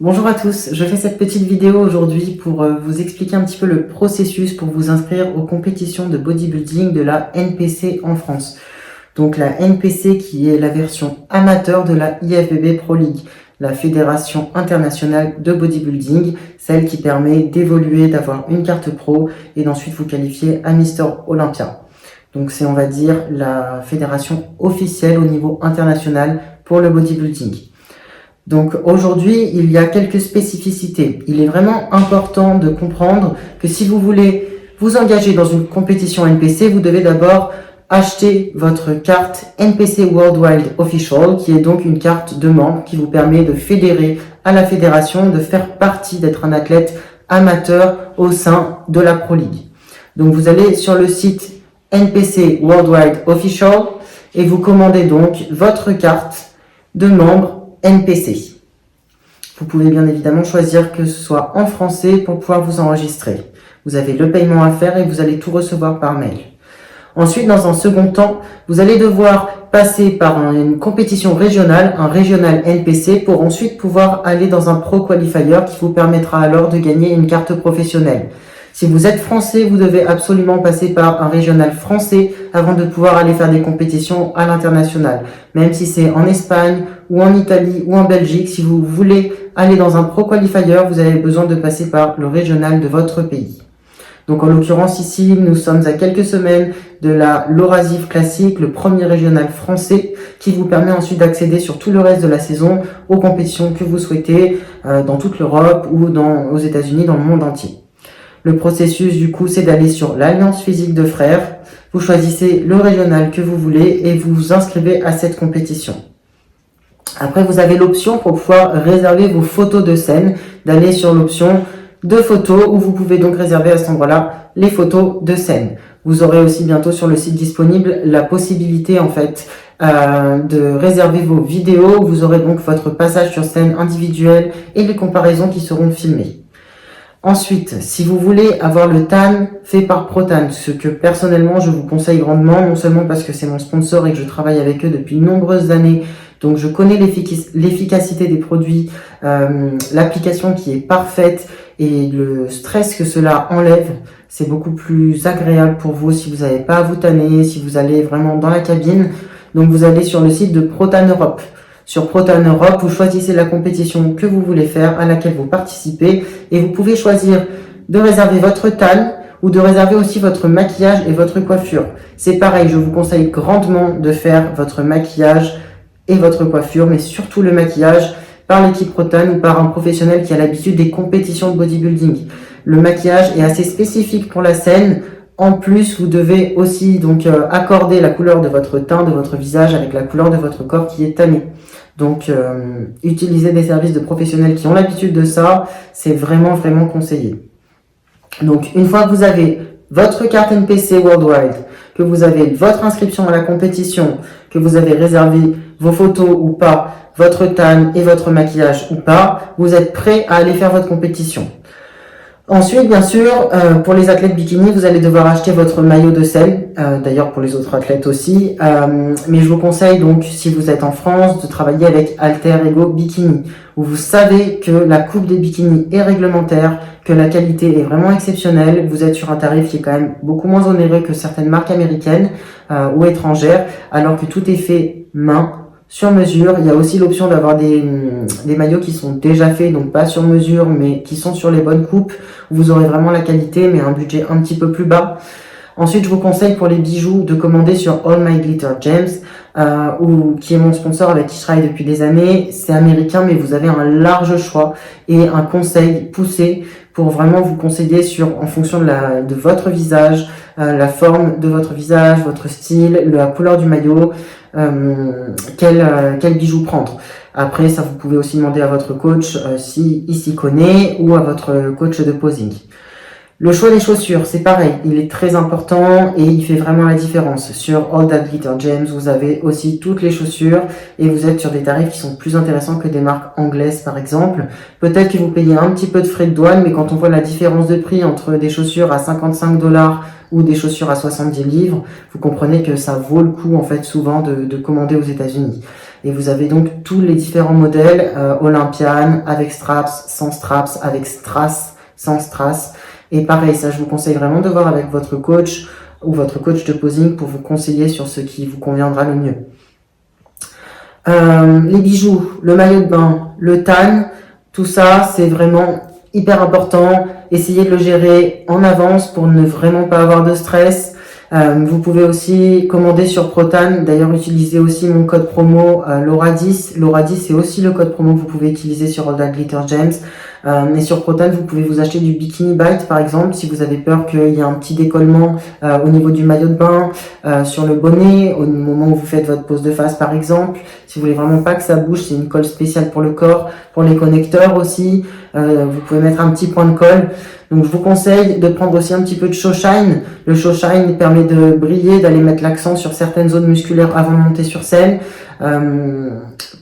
Bonjour à tous, je fais cette petite vidéo aujourd'hui pour vous expliquer un petit peu le processus pour vous inscrire aux compétitions de bodybuilding de la NPC en France. Donc la NPC qui est la version amateur de la IFBB Pro League, la Fédération Internationale de Bodybuilding, celle qui permet d'évoluer, d'avoir une carte pro et d'ensuite vous qualifier à Mister Olympia. Donc c'est, on va dire, la fédération officielle au niveau international pour le bodybuilding. Donc aujourd'hui, il y a quelques spécificités. Il est vraiment important de comprendre que si vous voulez vous engager dans une compétition NPC, vous devez d'abord acheter votre carte NPC Worldwide Official, qui est donc une carte de membre qui vous permet de fédérer à la fédération, de faire partie, d'être un athlète amateur au sein de la Pro League. Donc vous allez sur le site NPC Worldwide Official et vous commandez donc votre carte de membre NPC. Vous pouvez bien évidemment choisir que ce soit en français pour pouvoir vous enregistrer. Vous avez le paiement à faire et vous allez tout recevoir par mail. Ensuite, dans un second temps, vous allez devoir passer par une compétition régionale, un régional NPC, pour ensuite pouvoir aller dans un Pro Qualifier qui vous permettra alors de gagner une carte professionnelle. Si vous êtes français, vous devez absolument passer par un régional français avant de pouvoir aller faire des compétitions à l'international. Même si c'est en Espagne ou en Italie ou en Belgique, si vous voulez aller dans un Pro Qualifier, vous avez besoin de passer par le régional de votre pays. Donc en l'occurrence ici, nous sommes à quelques semaines de la l'Eurasive Classic, le premier régional français qui vous permet ensuite d'accéder sur tout le reste de la saison aux compétitions que vous souhaitez dans toute l'Europe ou aux États-Unis, dans le monde entier. Le processus, du coup, c'est d'aller sur l'Alliance Physique de Frères. Vous choisissez le régional que vous voulez et vous vous inscrivez à cette compétition. Après, vous avez l'option pour pouvoir réserver vos photos de scène, d'aller sur l'option de photos où vous pouvez donc réserver à cet endroit-là les photos de scène. Vous aurez aussi bientôt sur le site disponible la possibilité, en fait, de réserver vos vidéos. Vous aurez donc votre passage sur scène individuel et les comparaisons qui seront filmées. Ensuite, si vous voulez avoir le TAN fait par ProTan, ce que personnellement je vous conseille grandement, non seulement parce que c'est mon sponsor et que je travaille avec eux depuis de nombreuses années, donc je connais l'efficacité des produits, l'application qui est parfaite et le stress que cela enlève, c'est beaucoup plus agréable pour vous si vous n'avez pas à vous tanner, si vous allez vraiment dans la cabine. Donc vous allez sur le site de ProTan Europe. Sur ProTan Europe, vous choisissez la compétition que vous voulez faire, à laquelle vous participez, et vous pouvez choisir de réserver votre TAN ou de réserver aussi votre maquillage et votre coiffure. C'est pareil, je vous conseille grandement de faire votre maquillage et votre coiffure, mais surtout le maquillage par l'équipe ProTan ou par un professionnel qui a l'habitude des compétitions de bodybuilding. Le maquillage est assez spécifique pour la scène. En plus, vous devez aussi donc accorder la couleur de votre teint, de votre visage avec la couleur de votre corps qui est tanné. Donc, utiliser des services de professionnels qui ont l'habitude de ça, c'est vraiment, vraiment conseillé. Donc, une fois que vous avez votre carte NPC Worldwide, que vous avez votre inscription à la compétition, que vous avez réservé vos photos ou pas, votre tan et votre maquillage ou pas, vous êtes prêt à aller faire votre compétition. Ensuite, bien sûr, pour les athlètes bikini, vous allez devoir acheter votre maillot de scène, d'ailleurs pour les autres athlètes aussi, mais je vous conseille donc, si vous êtes en France, de travailler avec Alter Ego Bikini, où vous savez que la coupe des bikinis est réglementaire, que la qualité est vraiment exceptionnelle, vous êtes sur un tarif qui est quand même beaucoup moins onéreux que certaines marques américaines ou étrangères, alors que tout est fait main, sur mesure. Il y a aussi l'option d'avoir des maillots qui sont déjà faits, donc pas sur mesure, mais qui sont sur les bonnes coupes. Vous aurez vraiment la qualité, mais un budget un petit peu plus bas. Ensuite, je vous conseille pour les bijoux de commander sur All My Glitter Gems, qui est mon sponsor avec qui je travaille depuis des années. C'est américain, mais vous avez un large choix et un conseil poussé pour vraiment vous conseiller en fonction de votre visage, la forme de votre visage, votre style, la couleur du maillot, quel bijou prendre. Après, ça vous pouvez aussi demander à votre coach s'il s'y connaît ou à votre coach de posing. Le choix des chaussures, c'est pareil, il est très important et il fait vraiment la différence. Sur All That Glitter Gems, vous avez aussi toutes les chaussures et vous êtes sur des tarifs qui sont plus intéressants que des marques anglaises par exemple. Peut-être que vous payez un petit peu de frais de douane, mais quand on voit la différence de prix entre des chaussures à 55 $ ou des chaussures à 70 livres, vous comprenez que ça vaut le coup en fait souvent de commander aux États-Unis. Et vous avez donc tous les différents modèles, Olympian, avec straps, sans straps, avec strass, sans strass. Et pareil, ça je vous conseille vraiment de voir avec votre coach ou votre coach de posing pour vous conseiller sur ce qui vous conviendra le mieux. Les bijoux, le maillot de bain, le tan, tout ça c'est vraiment hyper important. Essayez de le gérer en avance pour ne vraiment pas avoir de stress. Vous pouvez aussi commander sur Protan. D'ailleurs, utilisez aussi mon code promo Laura10. Laura10, c'est aussi le code promo que vous pouvez utiliser sur All That Glitter Gems. Et sur Protan, vous pouvez vous acheter du Bikini Bite, par exemple, si vous avez peur qu'il y ait un petit décollement au niveau du maillot de bain, sur le bonnet, au moment où vous faites votre pose de face, par exemple. Si vous voulez vraiment pas que ça bouge, c'est une colle spéciale pour le corps, pour les connecteurs aussi. Vous pouvez mettre un petit point de colle. Donc je vous conseille de prendre aussi un petit peu de Show Shine. Le Show Shine permet de briller, d'aller mettre l'accent sur certaines zones musculaires avant de monter sur scène.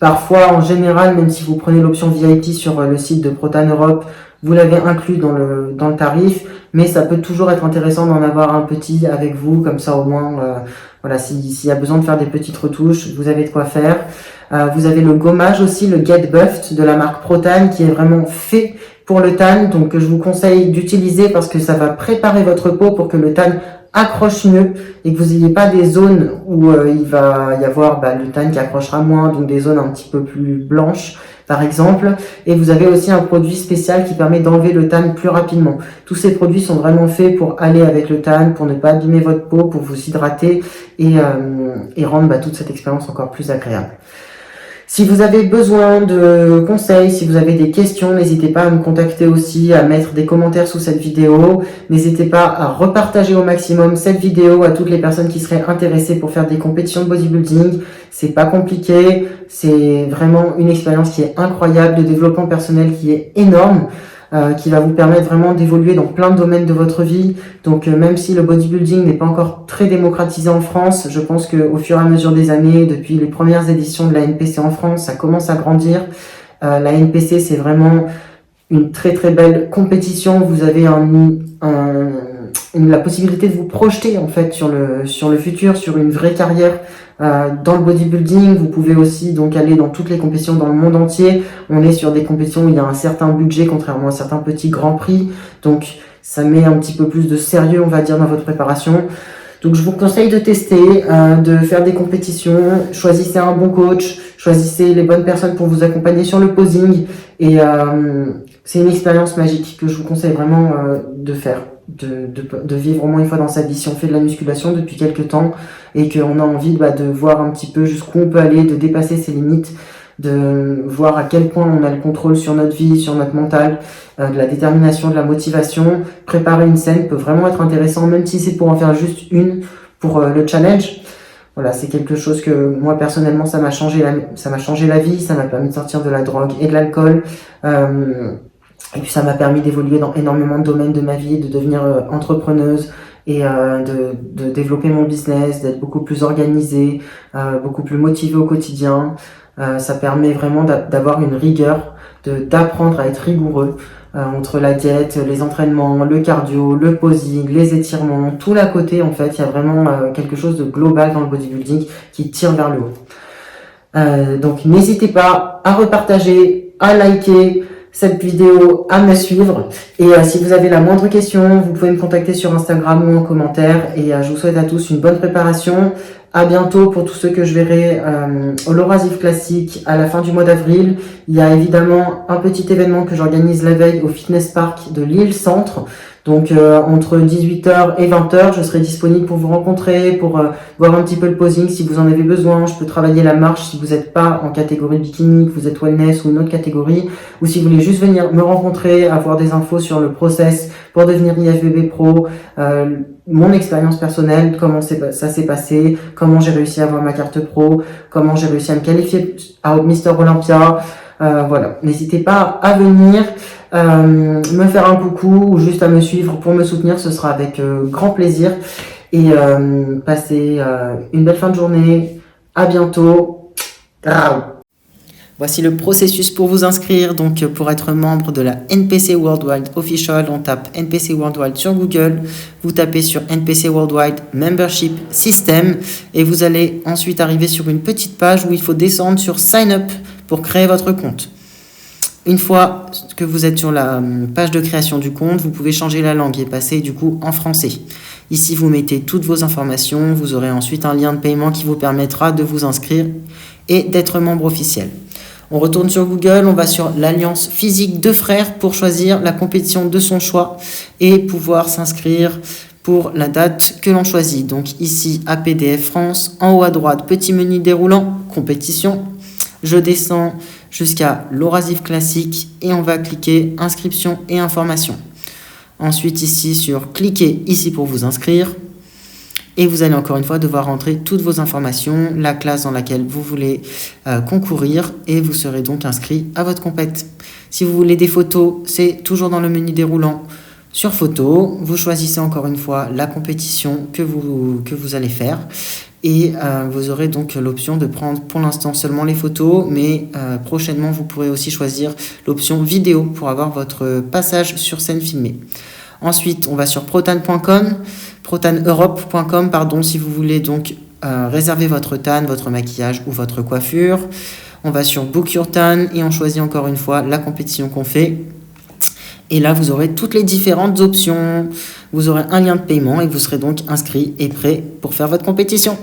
Parfois, en général, même si vous prenez l'option VIP sur le site de Protan Europe, vous l'avez inclus dans le tarif, mais ça peut toujours être intéressant d'en avoir un petit avec vous, comme ça au moins, voilà, s'il y a besoin de faire des petites retouches, vous avez de quoi faire. Vous avez le gommage aussi, le Get Buffed de la marque Protan, qui est vraiment fait pour le tan, donc je vous conseille d'utiliser parce que ça va préparer votre peau pour que le tan accroche mieux et que vous n'ayez pas des zones où il va y avoir le tan qui accrochera moins, donc des zones un petit peu plus blanches par exemple. Et vous avez aussi un produit spécial qui permet d'enlever le tan plus rapidement. Tous ces produits sont vraiment faits pour aller avec le tan, pour ne pas abîmer votre peau, pour vous hydrater et rendre toute cette expérience encore plus agréable. Si vous avez besoin de conseils, si vous avez des questions, n'hésitez pas à me contacter aussi, à mettre des commentaires sous cette vidéo. N'hésitez pas à repartager au maximum cette vidéo à toutes les personnes qui seraient intéressées pour faire des compétitions de bodybuilding. C'est pas compliqué, c'est vraiment une expérience qui est incroyable, de développement personnel qui est énorme. Qui va vous permettre vraiment d'évoluer dans plein de domaines de votre vie. Donc même si le bodybuilding n'est pas encore très démocratisé en France, je pense qu'au fur et à mesure des années, depuis les premières éditions de la NPC en France, ça commence à grandir. La NPC, c'est vraiment une très très belle compétition. Vous avez la possibilité de vous projeter en fait sur le futur, sur une vraie carrière dans le bodybuilding. Vous pouvez aussi donc aller dans toutes les compétitions dans le monde entier. On est sur des compétitions où il y a un certain budget, contrairement à certains petits grands prix. Donc ça met un petit peu plus de sérieux, on va dire, dans votre préparation. Donc je vous conseille de tester, de faire des compétitions. Choisissez un bon coach, choisissez les bonnes personnes pour vous accompagner sur le posing. Et c'est une expérience magique que je vous conseille vraiment de faire. De vivre au moins une fois dans sa vie. Si on fait de la musculation depuis quelques temps et qu'on a envie de voir un petit peu jusqu'où on peut aller, de dépasser ses limites, de voir à quel point on a le contrôle sur notre vie, sur notre mental, de la détermination, de la motivation, préparer une scène peut vraiment être intéressant, même si c'est pour en faire juste une pour le challenge. Voilà, c'est quelque chose que moi personnellement ça m'a changé la vie, ça m'a permis de sortir de la drogue et de l'alcool. Et puis ça m'a permis d'évoluer dans énormément de domaines de ma vie, de devenir entrepreneuse et de développer mon business, d'être beaucoup plus organisée, beaucoup plus motivée au quotidien. Ça permet vraiment d'avoir une rigueur, d'apprendre à être rigoureux entre la diète, les entraînements, le cardio, le posing, les étirements, tout l'à côté en fait. Il y a vraiment quelque chose de global dans le bodybuilding qui tire vers le haut. Donc n'hésitez pas à repartager, à liker cette vidéo, à me suivre. Et si vous avez la moindre question, vous pouvez me contacter sur Instagram ou en commentaire. Et je vous souhaite à tous une bonne préparation. À bientôt pour tous ceux que je verrai au Laurasive Classique à la fin du mois d'avril. Il y a évidemment un petit événement que j'organise la veille au Fitness Park de Lille Centre. Donc entre 18h et 20h, je serai disponible pour vous rencontrer, pour voir un petit peu le posing si vous en avez besoin. Je peux travailler la marche si vous n'êtes pas en catégorie bikini, que vous êtes wellness ou une autre catégorie. Ou si vous voulez juste venir me rencontrer, avoir des infos sur le process pour devenir IFBB Pro, mon expérience personnelle, comment ça s'est passé, comment j'ai réussi à avoir ma carte pro, comment j'ai réussi à me qualifier à Mister Olympia. Voilà, n'hésitez pas à venir me faire un coucou ou juste à me suivre pour me soutenir, ce sera avec grand plaisir. Et passez une belle fin de journée, à bientôt. Ciao. Voici le processus pour vous inscrire. Donc, pour être membre de la NPC Worldwide Official, on tape NPC Worldwide sur Google. Vous tapez sur NPC Worldwide Membership System et vous allez ensuite arriver sur une petite page où il faut descendre sur Sign Up pour créer votre compte. Une fois que vous êtes sur la page de création du compte, vous pouvez changer la langue et passer du coup en français. Ici, vous mettez toutes vos informations. Vous aurez ensuite un lien de paiement qui vous permettra de vous inscrire et d'être membre officiel. On retourne sur Google, on va sur l'Alliance physique de frères pour choisir la compétition de son choix et pouvoir s'inscrire pour la date que l'on choisit. Donc ici, APDF France, en haut à droite, petit menu déroulant, compétition. Je descends jusqu'à l'Eurasive classique et on va cliquer inscription et information. Ensuite ici sur cliquez ici pour vous inscrire. Et vous allez encore une fois devoir rentrer toutes vos informations, la classe dans laquelle vous voulez concourir et vous serez donc inscrit à votre compète. Si vous voulez des photos, c'est toujours dans le menu déroulant sur photo. Vous choisissez encore une fois la compétition que vous allez faire et vous aurez donc l'option de prendre pour l'instant seulement les photos, mais prochainement vous pourrez aussi choisir l'option vidéo pour avoir votre passage sur scène filmée. Ensuite, on va sur protan.com, protaneurope.com, si vous voulez donc réserver votre tan, votre maquillage ou votre coiffure. On va sur Book Your Tan et on choisit encore une fois la compétition qu'on fait. Et là, vous aurez toutes les différentes options. Vous aurez un lien de paiement et vous serez donc inscrit et prêt pour faire votre compétition.